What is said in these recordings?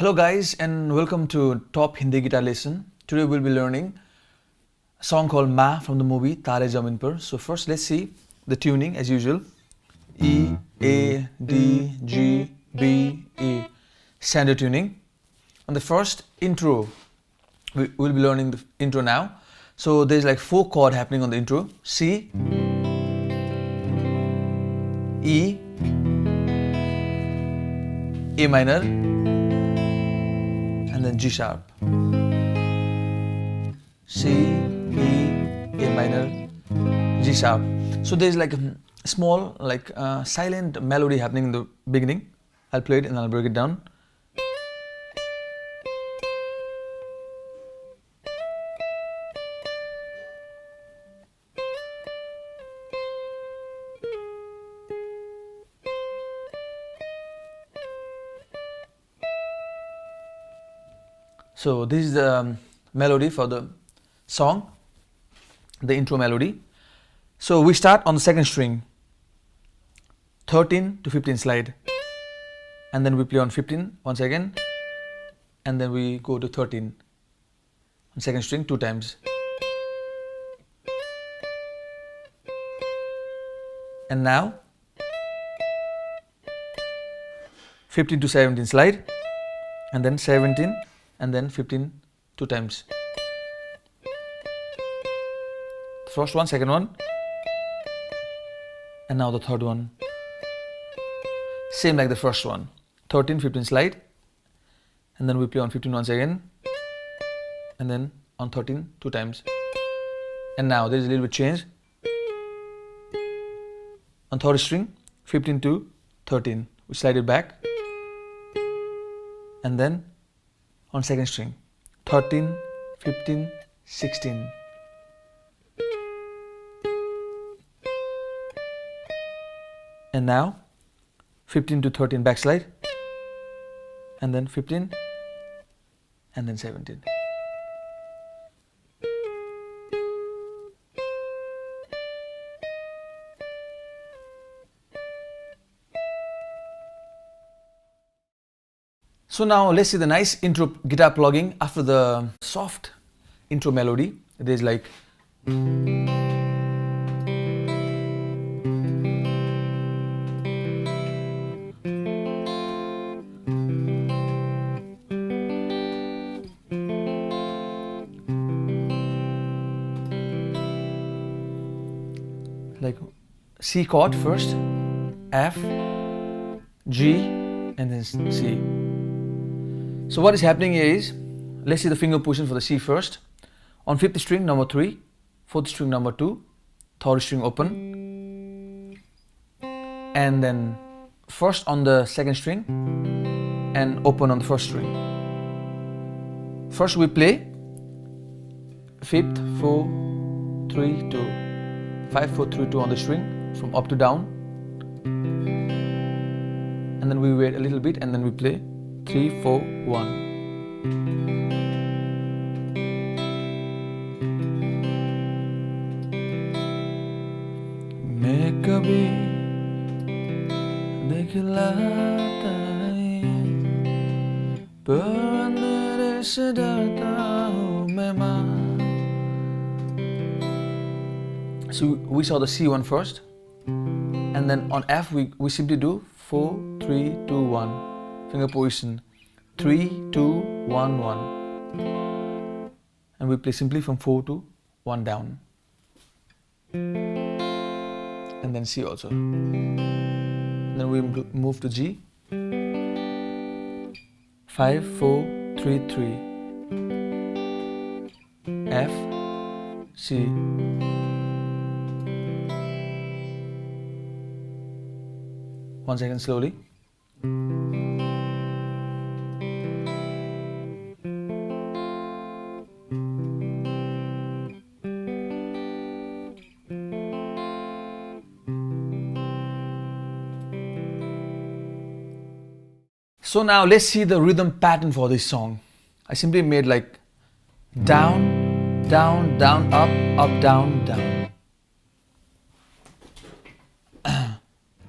Hello guys and welcome to Top Hindi Guitar Lesson. Today we'll be learning a song called Maa from the movie Taare Zameen Par. So first let's see the tuning as usual. E, A, D, G, B, E. Standard tuning. On the first intro, we'll be learning the intro now. So there's like 4 chords happening on the intro. C, E, A minor, and then G sharp. C, E, A minor, G sharp. So there's like a small silent melody happening in the beginning. I'll play it and I'll break it down. So this is the melody for the song, the intro melody. So we start on the second string, 13 to 15 slide, and then we play on 15 once again, and then we go to 13 on second string 2 times. And now 15 to 17 slide, and then 17 and then 15 2 times. First one, second one, and now the third one. Same like the first one, 13, 15 slide, and then we play on 15 once again, and then on 13 2 times. And now there is a little bit change. On third string, 15 to 13, we slide it back, and then on second string, 13, 15, 16. And now 15 to 13 backslide, and then 15, and then 17. So now let's see the nice intro guitar plugging after the soft intro melody. It is like C chord first, F, G, and then C. So what is happening here is, let's see the finger position for the C first. On 5th string number 3, 4th string number 2, 3rd string open, and then first on the 2nd string and open on the 1st string. First we play 5th, 4, 3, 2, 5, 4, 3, 2 on the string from up to down, and then we wait a little bit and then we play 3, 4, 1. मैं कभी दिखलाता है, पर अंधेरे से डरता हूँ मैं माँ. So we saw the C one first, and then on F we simply do 4, 3, 2, 1. Finger position 3, 2, 1, 1, and we play simply from 4 to 1 down, and then C also. Then we move to G, 5, 4, 3, 3, F, C. Once again slowly. So now let's see the rhythm pattern for this song. I simply made like down, down, down, up, up, down, down.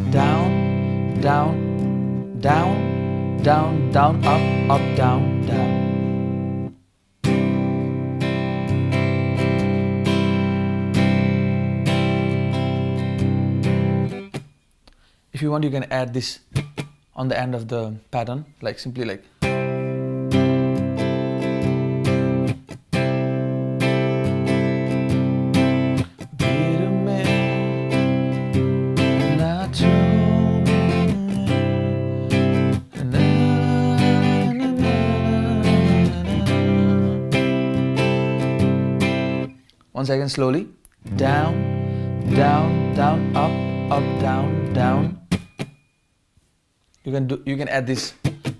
Down, down, down, down, down, up, down, down. If you want, you can add this on the end of the pattern, like simply like. Once again, slowly. Down, down, down, up, down, down. You can add this,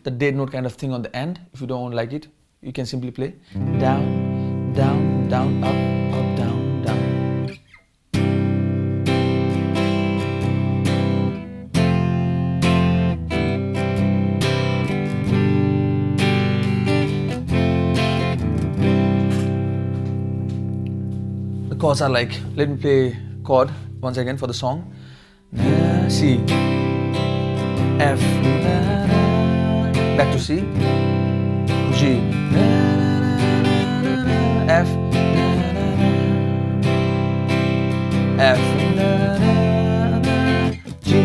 the dead note kind of thing on the end. If you don't like it, you can simply play down, down, down, up, down, down. The chords are like, let me play chord once again for the song. C, F, back to C, G, F, F, G,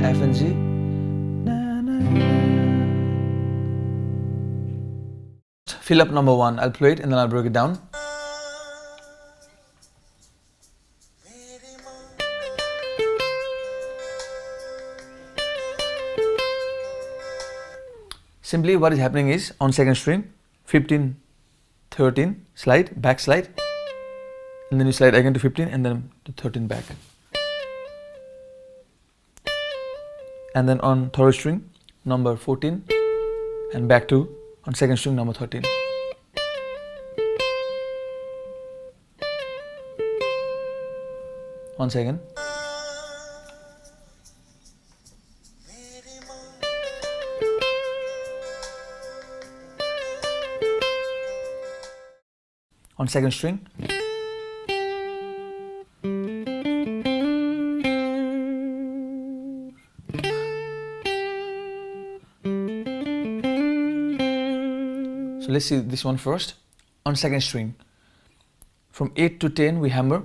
F and G. Fill up number 1. I'll play it and then I'll break it down. Simply what is happening is, on second string, 15, 13, slide, back slide, and then you slide again to 15 and then to 13 back. And then on third string, number 14, and back to, on second string, number 13. Once again. On second string. So let's see this one first. On second string, from 8 to 10 we hammer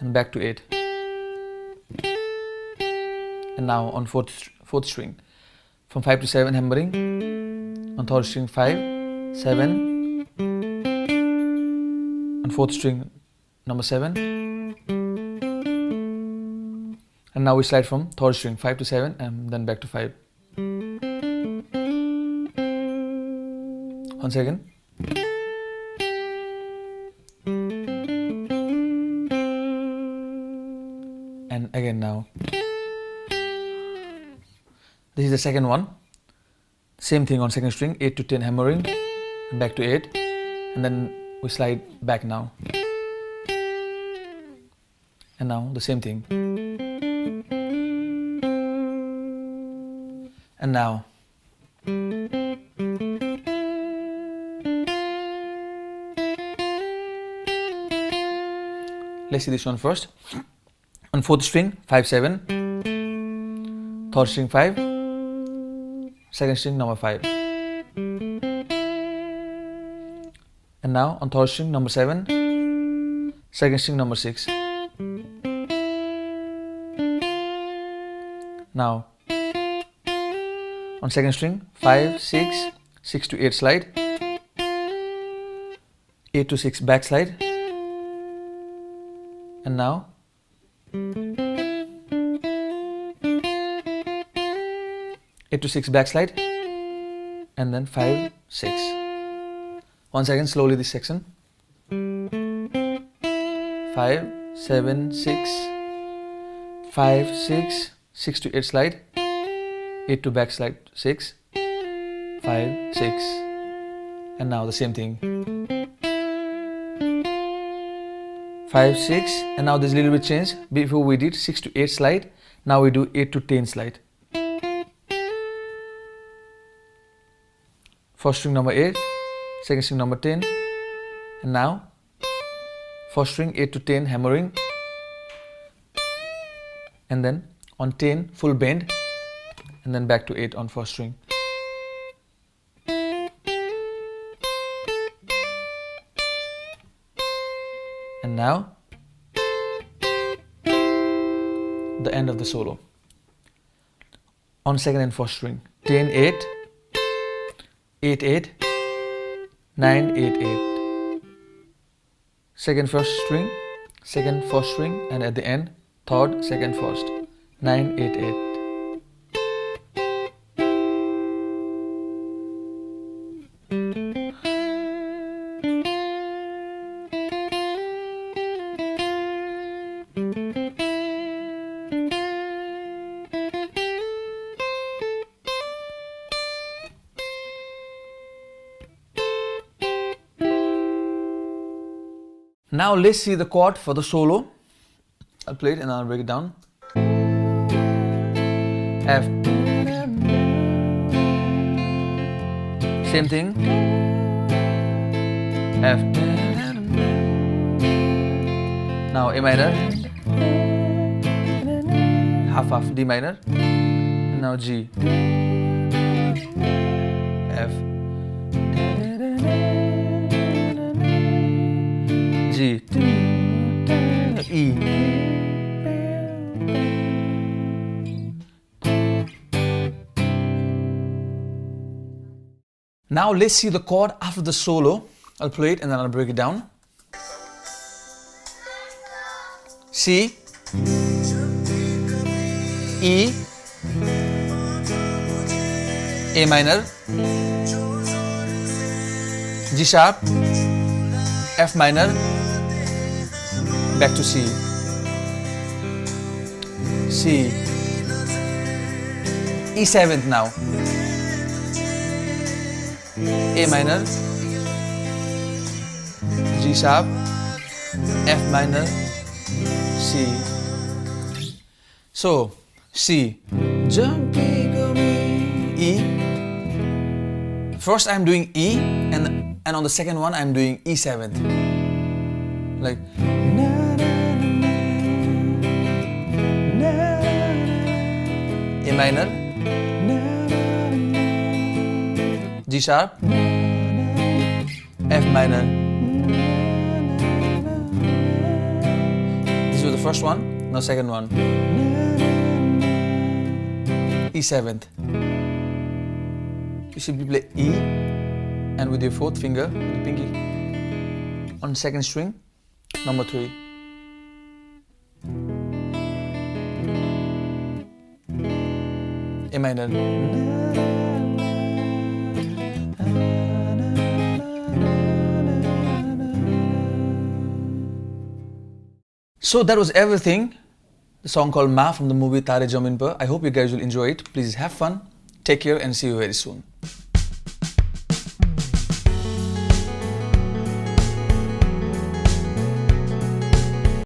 and back to 8. And now on fourth string, from 5 to 7 hammering, on third string 5, 7, on fourth string number 7, and now we slide from third string 5 to 7 and then back to 5. Once again. And again now. This is the second one. Same thing on second string, 8 to 10 hammering and back to 8, and then we slide back now. And now the same thing. And now. Let's see this one first. On fourth string, 5, 7, third string 5, second string number 5. And now on third string number 7, second string number 6. Now on second string 5, 6, 6 to 8 slide, 8 to 6 back slide, and now 8 to 6 back slide, and then 5, 6. Once again, slowly this section. 5, 7, 6, 5, 6, 6 to 8 slide, 8 to back slide 6, 5, 6, and now the same thing. 5, 6, and now there's a little bit change. Before we did 6 to 8 slide, now we do 8 to 10 slide. First string number 8, second string number 10, and now first string 8 to 10 hammering, and then on 10 full bend, and then back to 8 on first string. And now the end of the solo. On second and first string 10 8 8 8 9 8 8. Second first string, second first string, and at the end third second first 9 8 8. Now let's see the chord for the solo. I'll play it and I'll break it down. F. Same thing. F. Now A minor. Half D minor. And now G. F. G, E. Now let's see the chord after the solo. I'll play it and then I'll break it down. C, E, A minor, G sharp, F minor, back to C, C, E7th now, A minor, G sharp, F minor, C. So C, E. First I'm doing E, and on the second one I'm doing E7th, like A minor, G sharp, F minor. This was the first one, now second one, E7th. You simply play E and with your fourth finger, with the pinky, on second string, number 3. A minor. So that was everything. The song called Maa from the movie Taare Zameen Par. I hope you guys will enjoy it. Please have fun. Take care and see you very soon.